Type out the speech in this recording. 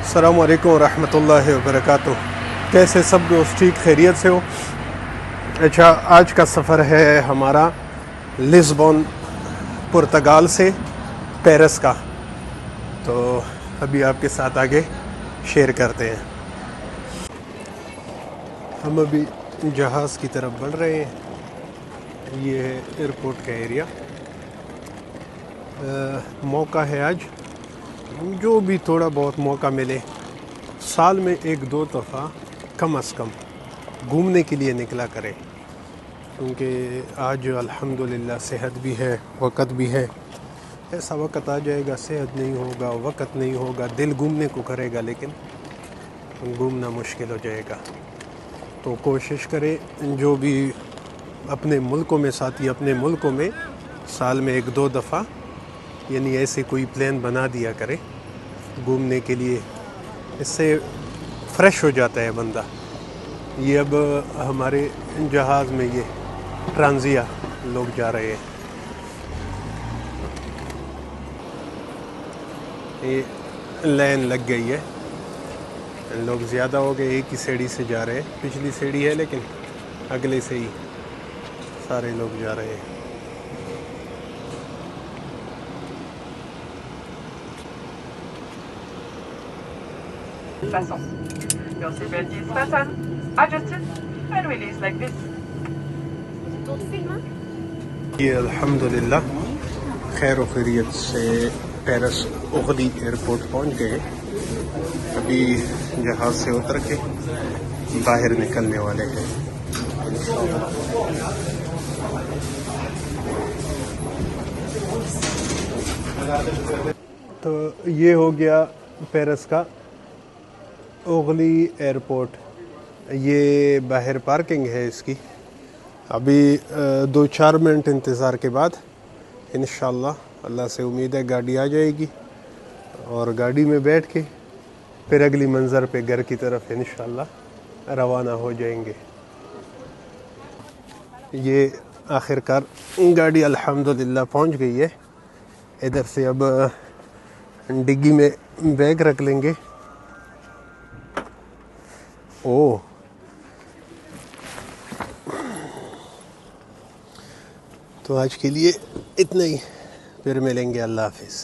السلام علیکم ورحمۃ اللہ وبرکاتہ۔ کیسے سب دوست؟ ٹھیک خیریت سے ہو؟ اچھا، آج کا سفر ہے ہمارا لسبون پرتگال سے پیرس کا، تو ابھی آپ کے ساتھ آگے شیئر کرتے ہیں۔ ہم ابھی جہاز کی طرف بڑھ رہے ہیں۔ یہ ہے ایئرپورٹ کا ایریا۔ موقع ہے آج، جو بھی تھوڑا بہت موقع ملے، سال میں 1-2 دفعہ کم از کم گھومنے کے لیے نکلا کریں، کیونکہ آج الحمدللہ صحت بھی ہے، وقت بھی ہے۔ ایسا وقت آ جائے گا صحت نہیں ہوگا، وقت نہیں ہوگا، دل گھومنے کو کرے گا لیکن گھومنا مشکل ہو جائے گا۔ تو کوشش کرے جو بھی اپنے ملکوں میں ساتھی اپنے ملکوں میں سال میں 1-2 دفعہ یعنی ایسے کوئی پلان بنا دیا کرے گھومنے کے لیے، اس سے فریش ہو جاتا ہے بندہ۔ یہ اب ہمارے جہاز میں یہ ٹرانزیا لوگ جا رہے ہیں۔ یہ لائن لگ گئی ہے، لوگ زیادہ ہو گئے، ایک ہی سیڑھی سے جا رہے ہیں۔ پچھلی سیڑھی ہے لیکن اگلے سے ہی سارے لوگ جا رہے ہیں۔ Fasten. Your seatbelt is fastened, adjusted and released like this. یہ الحمدللہ خیر و خیریت سے پیرس اغلی ایئرپورٹ پہنچ گئے۔ ابھی جہاز سے اتر کے باہر نکلنے والے ہیں۔ تو یہ ہو گیا پیرس کا اغلی ایئرپورٹ۔ یہ باہر پارکنگ ہے اس کی۔ ابھی 2-4 منٹ انتظار کے بعد انشاءاللہ اللہ سے امید ہے گاڑی آ جائے گی، اور گاڑی میں بیٹھ کے پھر اگلی منظر پہ گھر کی طرف انشاءاللہ روانہ ہو جائیں گے۔ یہ آخر کار گاڑی الحمدللہ پہنچ گئی ہے۔ ادھر سے اب ڈگی میں بیگ رکھ لیں گے۔ تو آج کے لیے اتنا ہی، پھر ملیں گے۔ اللہ حافظ۔